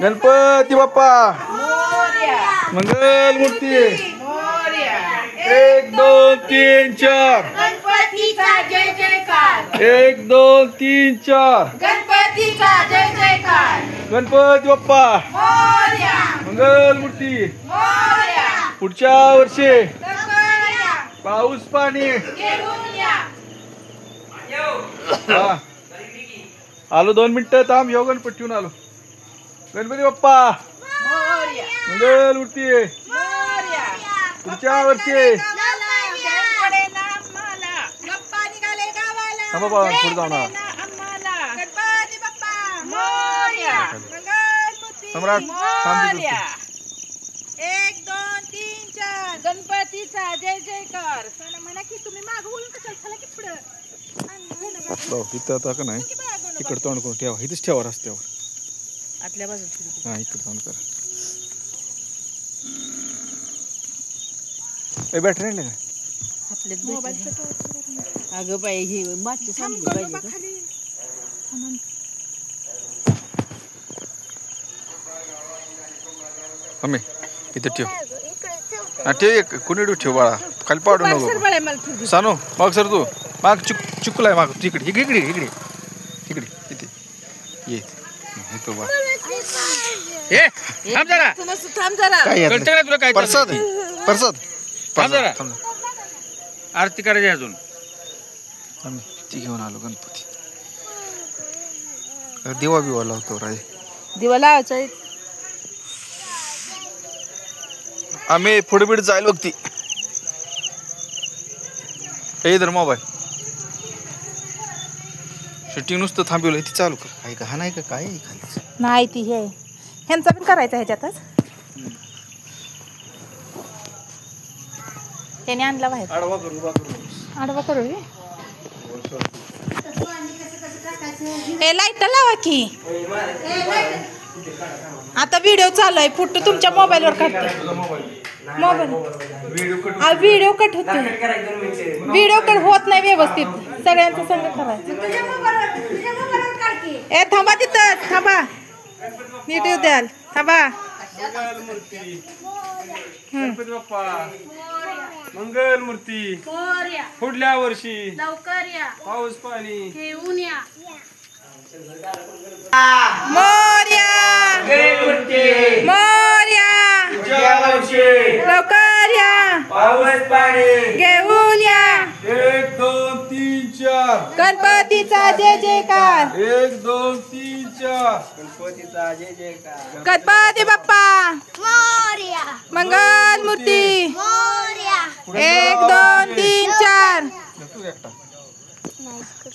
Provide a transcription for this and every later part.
गणपती बाप्पा मंगल मूर्ती 1 2 3 4 गणपतीचा जय जयकार 1 2 3 4 गणपतीचा जय जयकार गणपती बाप्पा मोरया मंगल मूर्ती मोरया पुढच्या वर्षी लवकरया पाऊस पाणी घेऊन या हा. आलो 2 मिनिटं थांब येऊ गणपती ठेवून आलो गणपती बाप्पा मोरया मंगल मूर्ती मोरया पुढच्या वर्षी गप्पा निघाले गावाला थांबा बाळा पुढे जाऊ ना आम्हाला गणपती बाप्पा मोरया मंगलमूर्ती सम्राट थांब मोरया 1 2 3 4 गणपतीचा जय जयकार चला म्हणा की तुम्ही मागं बोलून कशाला चला की पुढं इथं आता का नाही इकडे तोंड करून ठेवा इथेच ठेवा रस्त्यावर आतल्या बाजूला हा इकडे तोंड करा ए बॅटरी आणले का आपले मोबाईल अगं बाई ही मागची सांगली पाहिजे मम्मी इथं ठेव हा ठेव एक कुणी ठेव बाळा खाली पाडू नको सानू माग सर तू माग चिकूला आहे माग इकडे इकडे इकडे इकडे इथे ये तो बा ए थांब जरा थांब जरा काय कळतं का तुला काय प्रसाद प्रसाद थांब जरा. थांब. आरती करायची अजून आम्ही ती घेऊन आलो गणपती दिवा बिवा लावतो राय दिवा लावायचा आम्ही पुढे बिड जाईल बघती हे इधर मोबाईल शूटिंग नुसतं थांबवलं ती चालू कर आहे का हा नाही का काय आहे खाली नाही ती हे ह्यांचा पण करायचा ह्याच्यातच त्याने आणला बाहेर आडवा करू उभा करू आडवा करू हे लाईट लावा की आता व्हिडिओ चालू आहे फोटो तुमच्या मोबाईलवर काढते मोबाईल व्हिडिओ कट होतो व्हिडिओ कट होत नाही व्यवस्थित सगळ्यांचं संग करायचं ए थांबा तिथं थांबा नीट येऊ द्याल थांबा गणपती बाप्पा मंगल मूर्ती पुढल्या वर्षी लवकर या पाऊस पाणी घेऊन या मोरया मोरया लवकर या पाऊस पाणी घेऊन या 1 2 3 4 गणपतीचा जय जयकार 1 2 3 4 गणपतीचा जय जयकार गणपती बाप्पा मोरया मंगल मूर्ती मोरया 1 2 3 4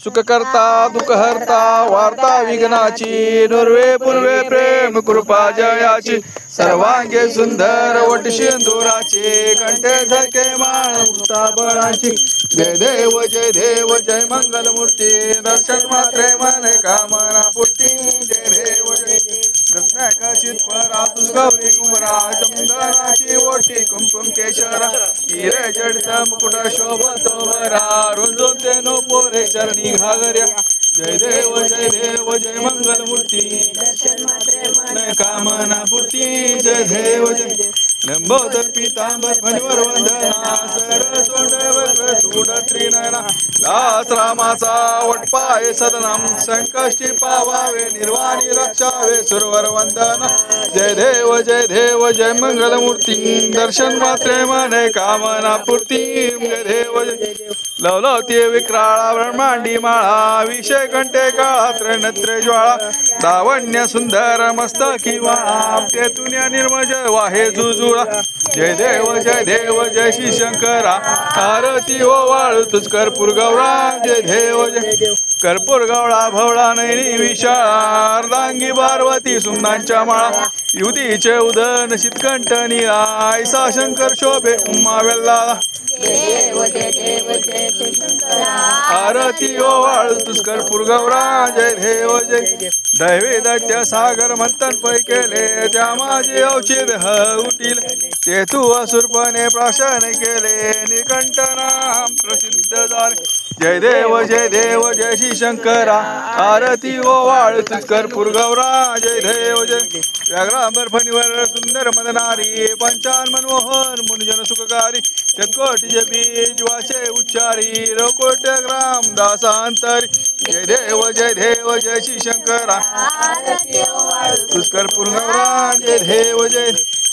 सुख करता दुःख हरता वार्ता विघ्नाची नुर्वे पूर्वे प्रेम कृपा जयाची सर्वांगे सुंदर वट सिंदुराची कंठे झळके माळ मुक्ता बळाची जय देव जय मंगल मूर्ती दर्शन मात्रे मन कामना पूर्ती जय देव जय रत्नाकशित परातुस गौरी कुमरा चंदनाची ओटी कुमकुम केशरा हिरे जडित मुकुट शोभतो वरा रुंजून ते नो पोरे चरणी घागर्या जय देव जय मंगल मूर्ती दर्शन मात्रे मन कामना पूर्ती जय देव जय लंबोदर पीतांबर फणीवर वंदना सरसोंड वक्र चूड त्रिनयना दास रामाचा वटपाय सदनम संकष्टी पावावे निर्वाणी रक्षावे सुरवर वंदना जय देव जय मंगल मूर्ती दर्शन मात्रे मने कामना पूर्ती जय देव जय लवलवती विक्राळा ब्रह्मांडी माळा विषय कंठे काळात नत्र ज्वाळा दावण्य सुंदर मस्तकी वाळा तेतून निर्मज वाहे जुजुळा जय देव जय श्री शंकरा आरती ओ वाळू तुझ कर्पूर गौरा जय देव कर्पूर गवळा भवळा नैनी विशाळा अर्धांगी पार्वती सुमनांच्या माळा युतीचे उदन शीतकंठनी ऐसा शंकर शोभे उमा वेल्ला आरती ओ वाळू तुझ कर्पूर गौरा जय देव जय दैवी दैत्य सागर मंथन पै केले त्या माझे औचित उटील ते तू असुरपणे प्राशन केले निकंठ नाम प्रसिद्ध झाले जय देव जय श्री शंकरा आरती ओवाळ तुझ कर्पूर गौरा जय देव जय व्याघ्रांबर फणीवर सुंदर मदनारी पंचान मनमोहन मुनिजन सुखकारी शतकोटी बीज वाचे उच्चारी रोकोट ग्राम दासांतरी जय देव जय श्री शंकरा तुझ कर्पूर गौरा जय देव जय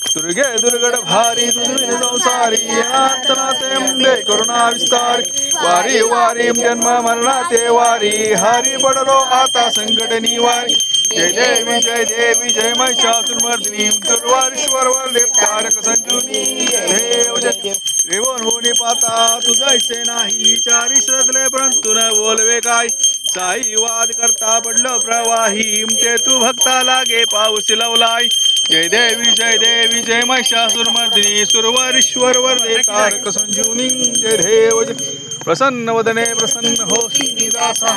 दुर्गे दुर्गड भारी दुर्विन संसारी नाते अंबे करुणा विस्तारी वारी वारी जन्म मरणा ते वारी हरी पडलो आता संकट निवारी जय देवी जय महिषासुरमर्दिनी दुर्वारीश्वर वरदे तारक संजुनी देव जय रेवण होणे पाता तुझैसे नाही चारी श्रद्धले परंतु न बोलवे काय साई वाद करता पडलं प्रवाही ते तू भक्ता लागे पाऊस लावलाई जय देवी जय महिषासुरमर्दिनी सुरवरीश्वर वरदे तारक संजुनी जय देव जय प्रसन्न वदने प्रसन्न होशी दासा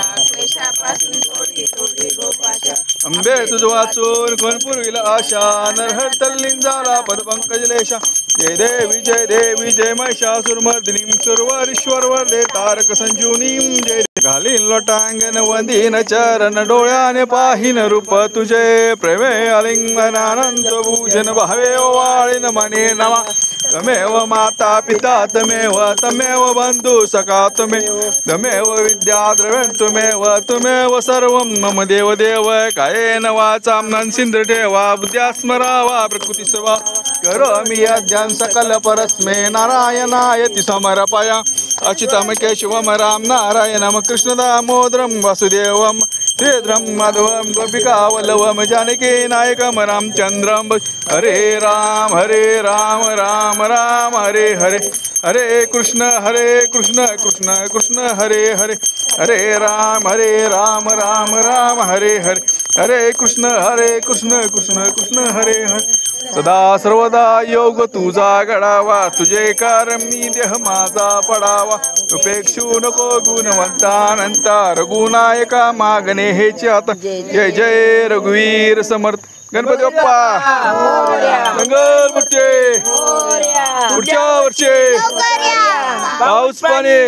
अंबे तुझ वाचून कोण पुरविल आशा नरहर तल्लीन झाला पदपंकज लेशा जय देवी जय महिषासुरमर्दिनी सुरवरीश्वर वरदे तारक संजुनी जय घालीन लोटांगण वंदीन चरण डोळ्याने पाहीन रूप तुझे प्रेमे अलिंगन अनंत भूषण भावे ओवाळीन मने नवा तमेव माता पिता तमेव बंधू सखा तमेव विद्या द्रव्यं तुमेव सर्वं मम देव कायेन वाचा मनसिंद्र ठेवा बुद्ध्या स्मरावा प्रकृती सेवा करोमि यज्ञं सकल परस्मै नारायणायति समर्पया अच्युतं केशवं राम नारायणं कृष्ण दामोदरं वासुदेवं श्रीधरं माधवं गोपिकावल्लभं जानकी नायकं रामचन्द्रं हरे राम राम राम हरे हरे हरे कृष्ण कृष्ण कृष्ण हरे हरे हरे राम राम राम हरे हरे हरे कृष्ण कृष्ण कृष्ण हरे हरे सदा सर्वदा योग तुझा घडावा तुझे कारमी देह माझा पडावा उपेक्षू नको गुणवंतानंता रघुनायका मागणे हेची आता जय रघुवीर समर्थ गणपती बाप्पा मंगल मूर्ती पुढच्या वर्षी पाऊस पाणी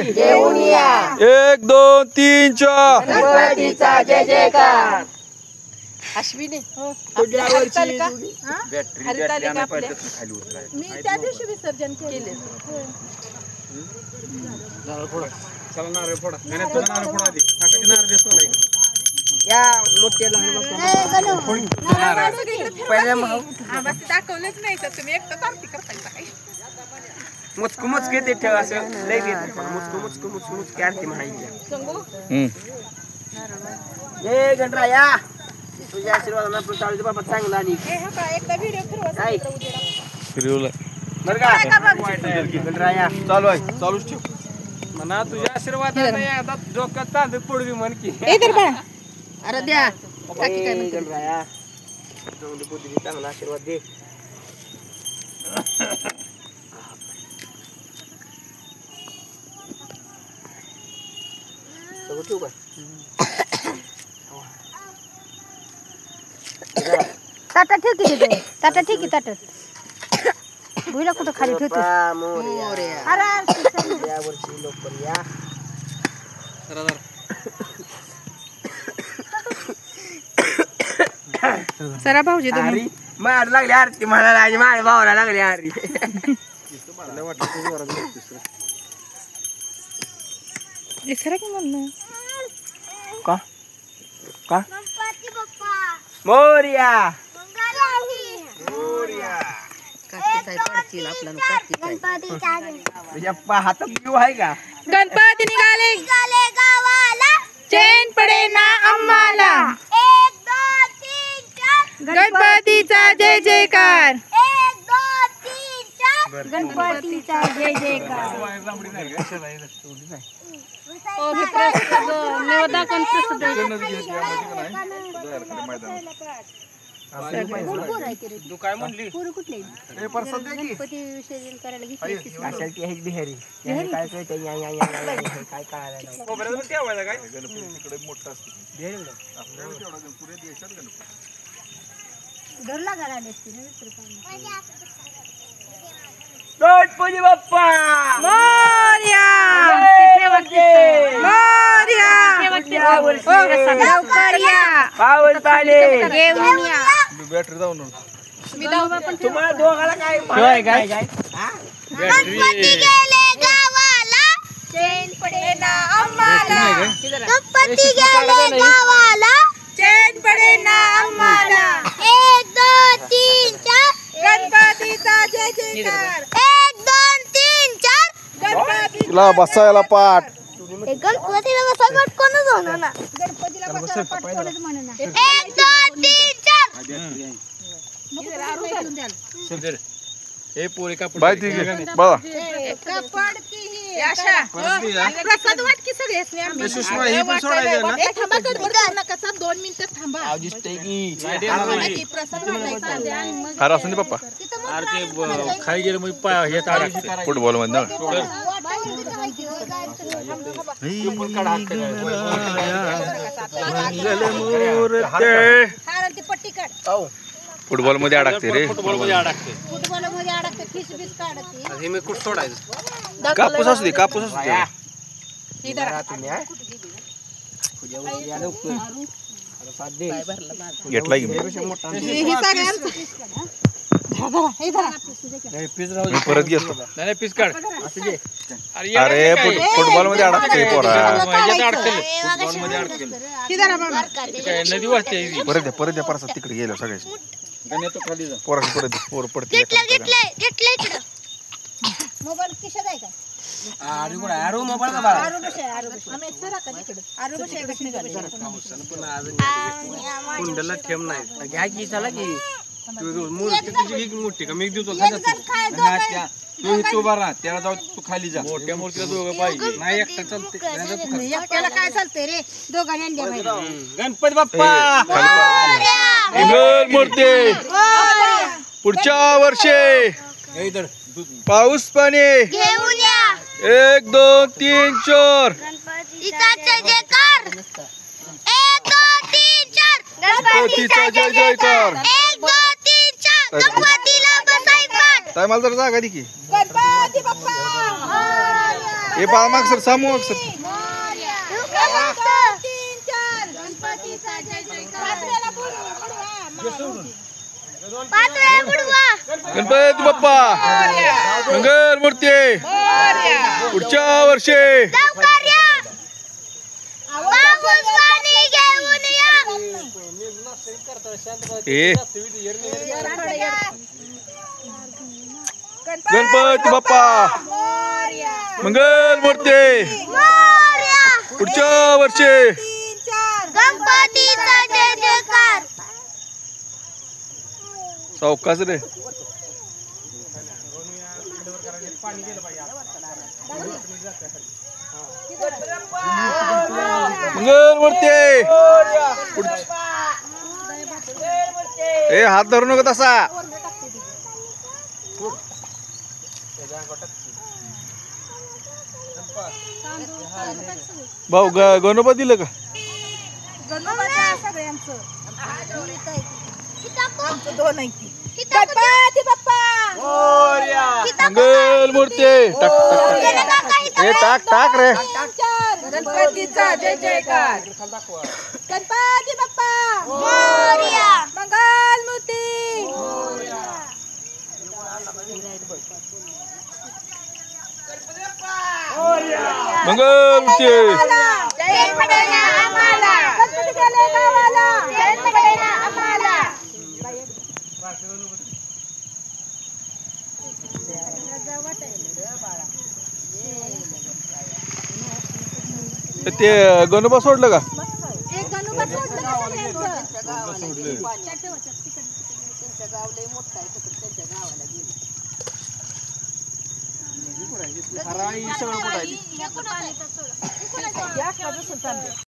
1 2 3 4 जय जयकार अश्विनी बॅटरी मी त्या दिवशी विसर्जन केले चला नारळ फोडा नाही तुझा नारळ फोडा आधी काकाची नारळ दिसतो नाही या मोठे लहान दाखवलंच नाही तर तुम्ही एकटं आरती करताय मुचके ते ठेव असं लय देत मुचके आरती म्हणायची जय गणराया तुझ्या आशीर्वादाने आपलं चालू बाबा चांगला आणि एकदा व्हिडिओ फिरवलं बरं का गणराया चालू आहे चालूच ठेव म्हणा तुझ्या आशीर्वादाने आता डोक्यात तांदूळ पडवी म्हण की अरे द्या गणराया चांगली बुद्धी चांगला आशीर्वाद दे सगळं ठेवू काय ताटा ठेव की तिथे ताटा ठेव की ताटात भुईला कुठं खाली ठेवतो अरे या वर्षी लवकर या सरा भाऊजी अरे मार लागली आरती म्हणायला आणि माझ्या भावाला लागली आरती सरा की म्हणणं का का गणपती बाप्पा मोरया गणपतीचा हातात घेऊ आहे का गणपती निघाले गावाला चैन पडे ना आम्हाला 1 2 3 4 गणपतीचा जय जयकार 1 2 3 4 गणपतीचा जय जयकार तू काय म्हणली कुठले गणपती विसर्जन करायला घेतली कशाची आहे बिहारी काय कळतं काय कळायला खोबऱ्यात पण ठेवायला काय घरला घराले गणपती बाप्पा मोरया जय लवकर या. पाऊस पाणी घेऊन या. बॅटरी जाऊन तुम्हाला दोघाला काय काय गणपती गेले गावाला चैन पडेना आम्हाला. गणपती गेले गावाला चैन पडेना आम्हाला. 1 2 3 4 गणपतीचा जय जयकार. 1 2 3 4 गणपती. तुला बसायला पाठ. गणपतीला बसा पाठ कोणच होणार ना. गणपतीला बसा पाठ कोणच म्हणणार. 1 2 3 4 हे पोरी कापड बाय ठीक आहे बघा प्रसाद वाटकी सगळेच हे सुषमा हे पण सोडायचं ना थांबा गडबड नका 2 मिनिटं थांबा. नाही देणार नाही. प्रसाद वाटायचा द्या आणि मग हा रासून दे पप्पा. अरे ते खाली गेलं मग हे अडकते फुटबॉल मध्ये ना हारांची पट्टी काढ. फुटबॉल मध्ये अडकते रे. फुटबॉल मध्ये अडकते. फुटबॉल मध्ये अडकते. फिश बीस काढते. हे मी कुठं सोडायचं कापूस असू दे कापूस असू दे. घेतला की मी. मी परत घेतो. नाही पीस काढ अरे फुटबॉल मध्ये अडकते पोरा. फुटबॉल मध्ये अडकते नदी वाजते परत द्या परत तिकडे गेलो सगळ्याची. गणेतो खाली जा पोरा परत दे. पोर पडते. घेतलंय इकडं. मोबाईल खिशात आहे का? आरू मोबाईल बाळा आरू बसे आरू बसे. आम्ही सर आता तिकडे आरू बसे निघाले. कुंडला ठेम नाही घ्या की चला की तू मूर्ती तुझी मोठी का मी देतो खायचं तू इथं उभा राहा त्याला जाऊ तू खाली जा मोठ्या मूर्तीला दोघं पाहिजे नाही एकटा चालते एकट्याला काय चालतंय रे. दोघांनी आणल्या बाहेर. गणपती बाप्पा मंगल मूर्ती पुढच्या वर्षी इधर पाऊस पाणी घेऊन या. 1 2 3 4 गणपतीचा जय जयकार. 1 2 3 4 गणपतीचा जय जयकार. 1 2 3 4 गणपतीला बसाय पाठ. काय मला जरा जागा दे की. गणपती बाप्पा हे पहा माग सर सामू सर. 1 2 3 4 गणपतीचा जय जयकार. पाच वेळा बुडवा. गणपती बाप्पा मंगल मूर्ती पुढच्या वर्षी लवकर या. पाऊस पाणी घेऊन या. ए गणपती बाप्पा मंगल मूर्ती मोरया. पुढच्या वर्षी गणपतीचा जय जयकार. सावकाश रे. मंगल मूर्ती ए हात धरू नको तसा. भाऊ गणपती दिलं का. गणपती बाप्पा मंगल मूर्ती टाक टाक रे. गणपतीचा जय जयकार. गणपती बाप्पा मोरया. मंगल मूर्ती मंगल मूर्ती जय पडेना आम्हाला. गणपती गेले गावाला जय पडेना आम्हाला. ते गणोबा सोडलं का. एक गणपती सोडलं का सगळ्यांचं? सगळं कुठं आहे? या कोणाचं?